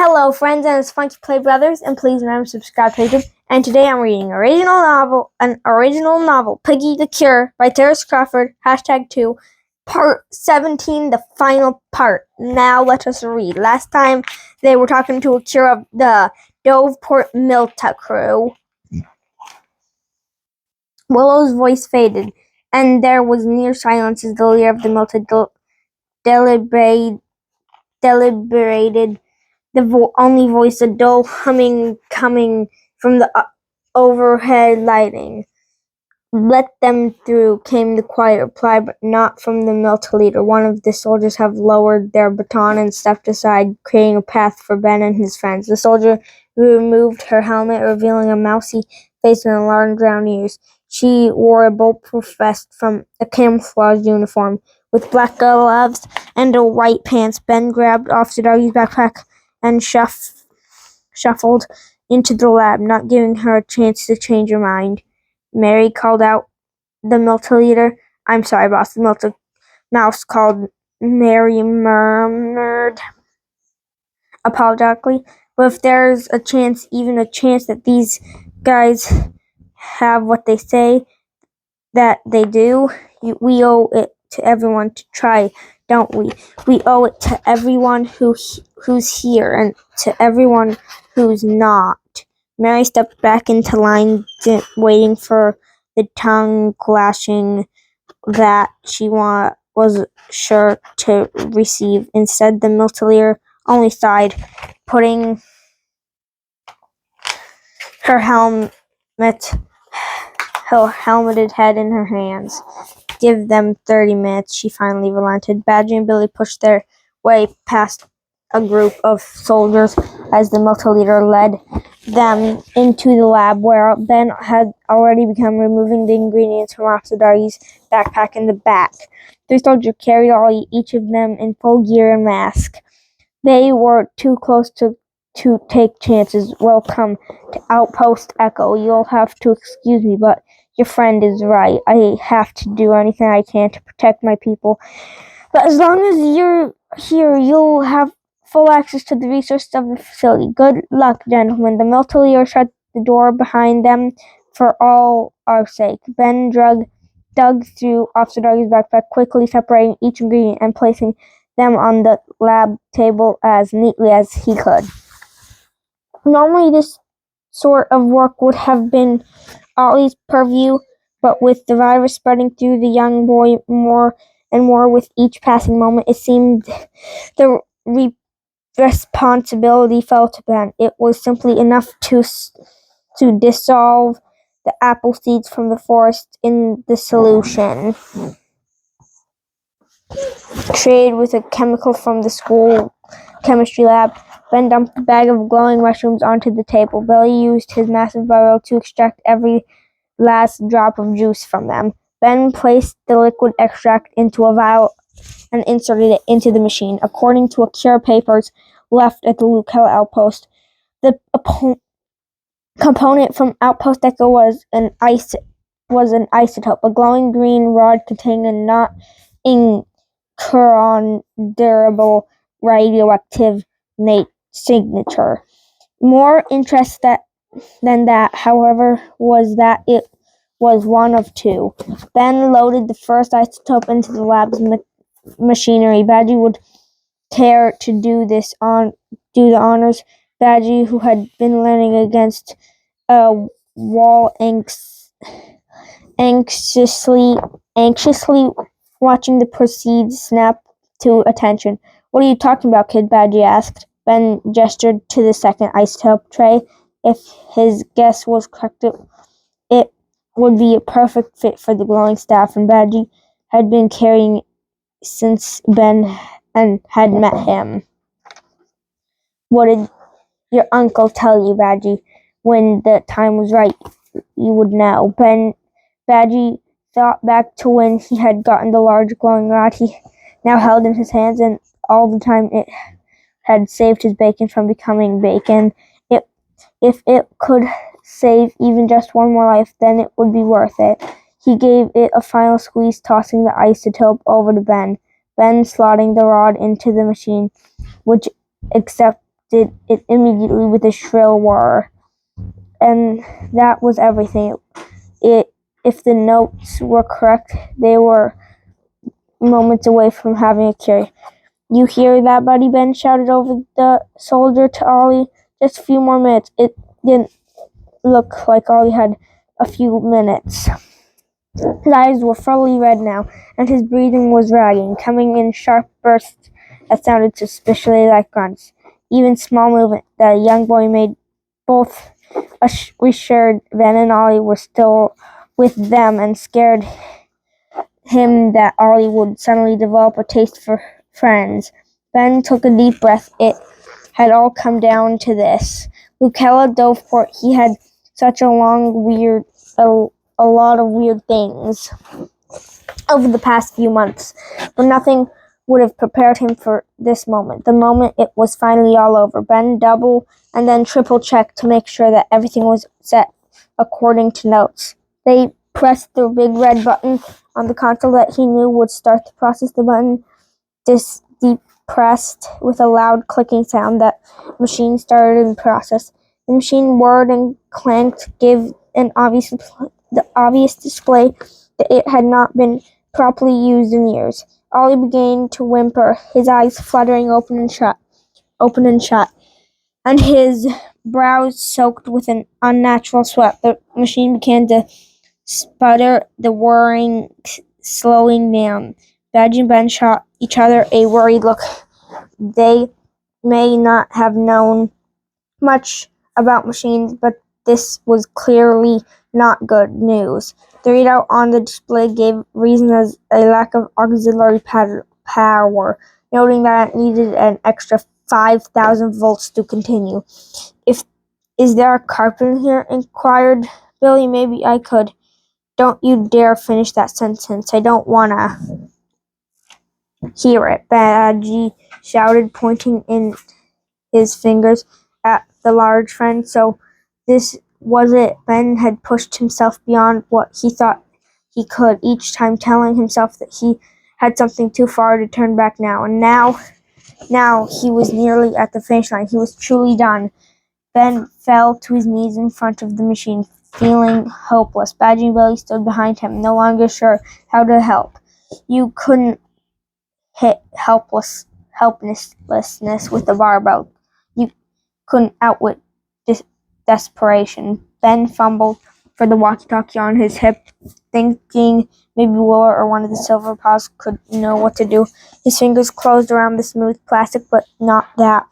Hello friends, and it's Funky Play Brothers, and please remember to subscribe to YouTube. And today I'm reading an original novel, Piggy the Cure by CRAWFORD, #2, part 17, the final part. Now let us read. Last time they were talking to a cure of the Doveport Milta crew. Willow's voice faded, and there was near silence as the leader of the Milta deliberated. The only voice, a dull humming coming from the overhead lighting. "Let them through," came the quiet reply, but not from the Milta leader. One of the soldiers had lowered their baton and stepped aside, creating a path for Ben and his friends. The soldier removed her helmet, revealing a mousy face and large round ears. She wore a bulletproof vest from a camouflage uniform, with black gloves and a white pants. Ben grabbed Officer Doggy's backpack and shuffled into the lab, not giving her a chance to change her mind. "Mary," called out the Milta leader. "I'm sorry, boss," the Milta mouse called. Mary murmured apologetically. "But if there's a chance, even a chance, that these guys have what they say that they do, we owe it to everyone to try, don't we? We owe it to everyone who's here and to everyone who's not." Mary stepped back into line, waiting for the tongue clashing that she was sure to receive. Instead, the Milta leader only sighed, putting her helmeted head in her hands. "Give them 30 minutes, she finally relented. Badger and Billy pushed their way past a group of soldiers as the Milta leader led them into the lab, where Ben had already begun removing the ingredients from Officer Doggy's backpack in the back. 3 soldiers carried each of them in full gear and mask. They were too close to take chances. "Welcome to Outpost Echo. You'll have to excuse me, but your friend is right. I have to do anything I can to protect my people. But as long as you're here, you'll have full access to the resources of the facility. Good luck, gentlemen." The Milta leader shut the door behind them for all our sake. Ben dug through Officer Doggy's backpack, quickly separating each ingredient and placing them on the lab table as neatly as he could. Normally, this sort of work would have been Ollie's purview, but with the virus spreading through the young boy more and more with each passing moment, it seemed the responsibility fell to Ben. It was simply enough to dissolve the apple seeds from the forest in the solution created with a chemical from the school chemistry lab. Ben dumped the bag of glowing mushrooms onto the table. Billy used his massive barrel to extract every last drop of juice from them. Ben placed the liquid extract into a vial and inserted it into the machine. According to a cure papers left at the Lucella outpost, the component from Outpost Echo was an isotope, a glowing green rod containing a not incurable radioactive signature. More interest than that, however, was that it was one of 2. Ben loaded the first isotope into the lab's machinery. Badgie would care to do the honors. Badgie, who had been leaning against a wall anxiously watching the proceeds, snapped to attention. "What are you talking about, kid?" Badgie asked. Ben gestured to the second isotope tray. If his guess was correct, it would be a perfect fit for the glowing staff, and Badgie had been carrying since Ben had met him. "What did your uncle tell you, Badgie? When the time was right, you would know." Badgie thought back to when he had gotten the large glowing rod he now held in his hands, and all the time it had saved his bacon from becoming bacon. If it could save even just one more life, then it would be worth it. He gave it a final squeeze, tossing the isotope over to Ben. Ben slotting the rod into the machine, which it immediately with a shrill whir. And that was everything. If the notes were correct, they were moments away from having a cure. "You hear that, buddy?" Ben shouted over the soldier to Ollie. "Just a few more minutes." It didn't look like Ollie had a few minutes. His eyes were fully red now, and his breathing was ragging, coming in sharp bursts that sounded suspiciously like grunts. Even small movement that a young boy made, both reassured Ben and Ollie were still with them and scared him that Ollie would suddenly develop a taste for friends. Ben took a deep breath. It had all come down to this. Lucella Doveport, he had such a lot of weird things over the past few months, but nothing would have prepared him for this moment. The moment it was finally all over. Ben double and then triple checked to make sure that everything was set according to notes. They pressed the big red button on the console that he knew would start the process. The button depressed with a loud clicking sound. That machine started in process. The machine whirred and clanked, gave the obvious display that it had not been properly used in years. Ollie began to whimper, his eyes fluttering open and shut, and his brows soaked with an unnatural sweat. The machine began to sputter, the whirring slowing down. Badge and Ben shot each other a worried look. They may not have known much about machines, but this was clearly not good news. The readout on the display gave reason as a lack of auxiliary power, noting that it needed an extra 5,000 volts to continue. Is there a carpet in here?" inquired Billy. "Maybe I could." "Don't you dare finish that sentence. I don't wanna hear it," Badgie shouted, pointing in his fingers at the large friend. So this was it. Ben had pushed himself beyond what he thought he could, each time telling himself that he had something too far to turn back now. And now he was nearly at the finish line. He was truly done. Ben fell to his knees in front of the machine, feeling hopeless. Badgie and Billy stood behind him, no longer sure how to help. You couldn't hit helplessness with a barbell. You couldn't outwit desperation. Ben fumbled for the walkie-talkie on his hip, thinking maybe Willer or one of the Silver Paws could know what to do. His fingers closed around the smooth plastic, but not that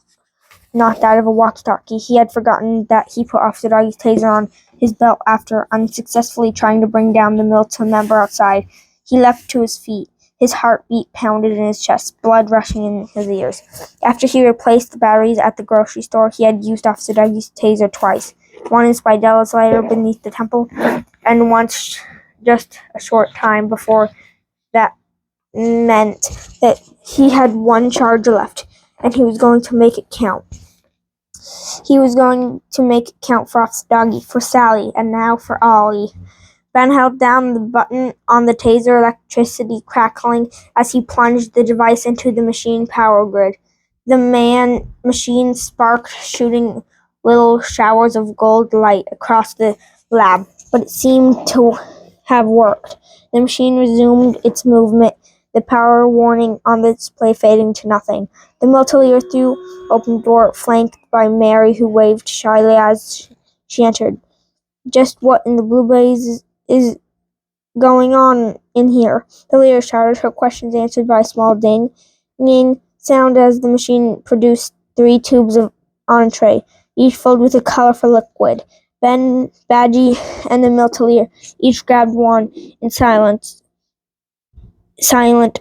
of a walkie-talkie. He had forgotten that he put Officer Doggy's taser on his belt after unsuccessfully trying to bring down the militia member outside. He leapt to his feet. His heartbeat pounded in his chest, blood rushing in his ears. After he replaced the batteries at the grocery store, he had used Officer Dougie's taser twice. One in Spidella's lighter beneath the temple, and once just a short time before. That meant that he had one charge left, and he was going to make it count. He was going to make it count for Officer Doggy, for Sally, and now for Ollie. Ben held down the button on the taser, electricity crackling as he plunged the device into the machine power grid. The machine sparked, shooting little showers of gold light across the lab, but it seemed to have worked. The machine resumed its movement, the power warning on the display fading to nothing. The military through open door, flanked by Mary, who waved shyly as she entered. "Just what in the blue blaze is going on in here?" the leader shouted, her questions answered by a small dinging sound as the machine produced 3 tubes on a tray, each filled with a colorful liquid. Ben, Badgie, and the military each grabbed one in silent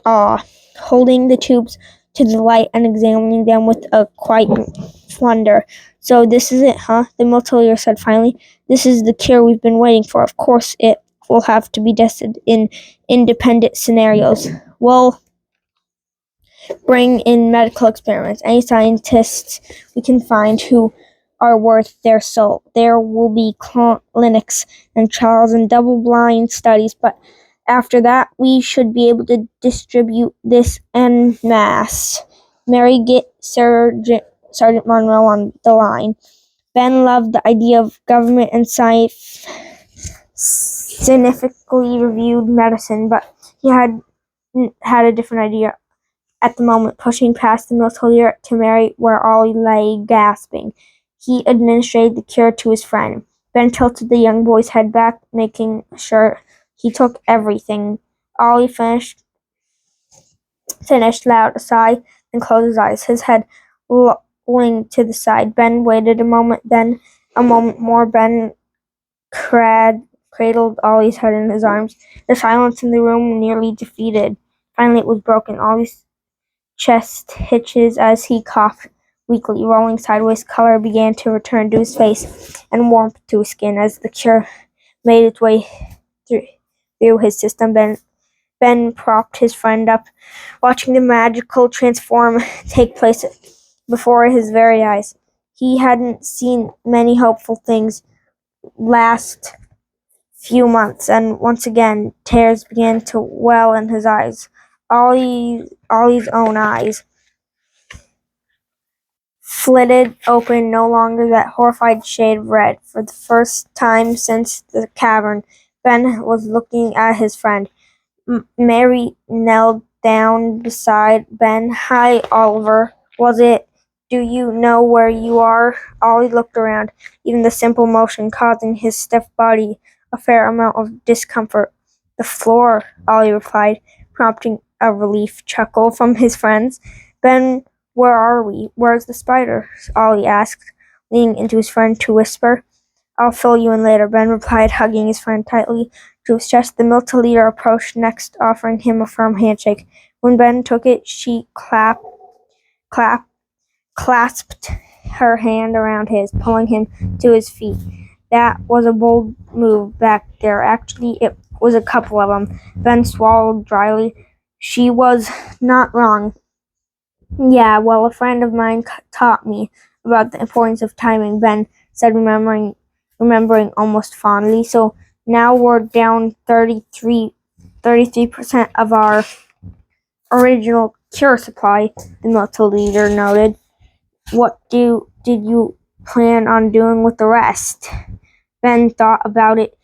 awe, holding the tubes to the light and examining them with a quiet wonder. "So this is it, huh?" the military said finally. "This is the cure we've been waiting for. Of course it will have to be tested in independent scenarios. We'll bring in medical experiments, any scientists we can find who are worth their salt. There will be clinics and trials and double-blind studies, but after that, we should be able to distribute this en masse. Mary, get Sergeant Monroe on the line. Ben loved the idea of government and scientifically reviewed medicine, but he had a different idea at the moment, pushing past the military to Mary, where Ollie lay gasping. He administered the cure to his friend. Ben tilted the young boy's head back, making sure he took everything. Ollie finished loud a sigh, and closed his eyes, his head lolling to the side. Ben waited a moment, then a moment more. Ben cradled Ollie's head in his arms. The silence in the room nearly defeated. Finally it was broken. Ollie's chest hitches as he coughed weakly, rolling sideways. Color began to return to his face and warmth to his skin as the cure made its way through his system. Ben propped his friend up, watching the magical transform take place before his very eyes. He hadn't seen many hopeful things last few months, and once again tears began to well in his eyes. Ollie's own eyes flitted open, no longer that horrified shade of red. For the first time since the cavern, Ben was looking at his friend. Mary knelt down beside Ben. "Hi, Oliver. Was it? Do you know where you are?" Ollie looked around, even the simple motion causing his stiff body a fair amount of discomfort. "The floor," Ollie replied, prompting a relief chuckle from his friends. "Ben, where are we? Where's the spider?" Ollie asked, leaning into his friend to whisper. "I'll fill you in later," Ben replied, hugging his friend tightly to his chest. The militia leader approached next, offering him a firm handshake. When Ben took it, she clasped her hand around his, pulling him to his feet. "That was a bold move back there. Actually, it was a couple of them." Ben swallowed dryly. She was not wrong. "Yeah, well, a friend of mine taught me about the importance of timing," Ben said, remembering almost fondly. "So now we're down 33% of our original cure supply," the military leader noted. "What did you plan on doing with the rest?" Ben thought about it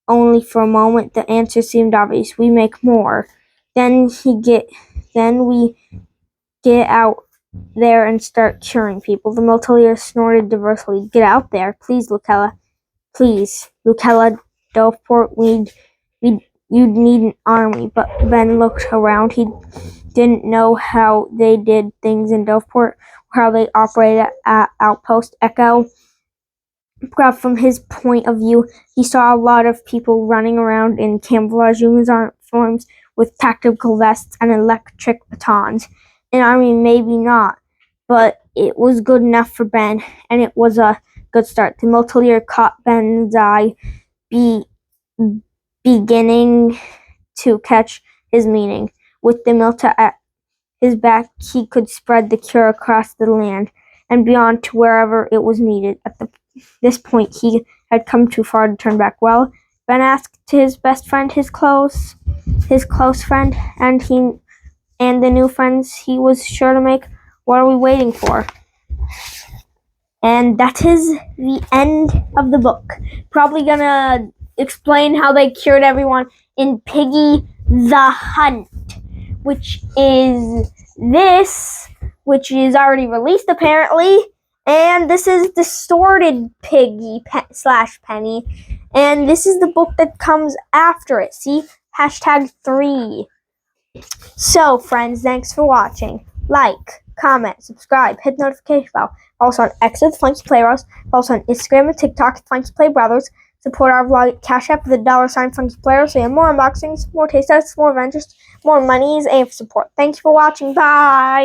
only for a moment. The answer seemed obvious. "We make more. Then we get out there and start curing people." The military leader snorted diversely. "Get out there? Please, Lucella. Please, Lucella, Doveport, you'd need an army." But Ben looked around. He didn't know how they did things in Doveport, or how they operated at Outpost Echo. But from his point of view, he saw a lot of people running around in camouflage uniforms with tactical vests and electric batons. An army, maybe not, but it was good enough for Ben, and it was a good start. The military leader caught Ben's eye, beginning to catch his meaning. With the military at his back, he could spread the cure across the land and beyond to wherever it was needed. At this point, he had come too far to turn back. "Well," Ben asked his best friend, his close friend, and the new friends he was sure to make, "what are we waiting for?" And that is the end of the book. Probably gonna explain how they cured everyone in Piggy the Hunt, which is already released apparently. And this is Distorted Piggy / Penny. And this is the book that comes after it. See? #3. So, friends, thanks for watching. Like, comment, subscribe, hit the notification bell. Also on X at Funky Playbrothers. Also on Instagram and TikTok at funkyplaybrothers. Support our vlog at cashapp with the $sign Funky Playbrothers. So you have more unboxings, more taste tests, more adventures, more monies, and support. Thank you for watching. Bye!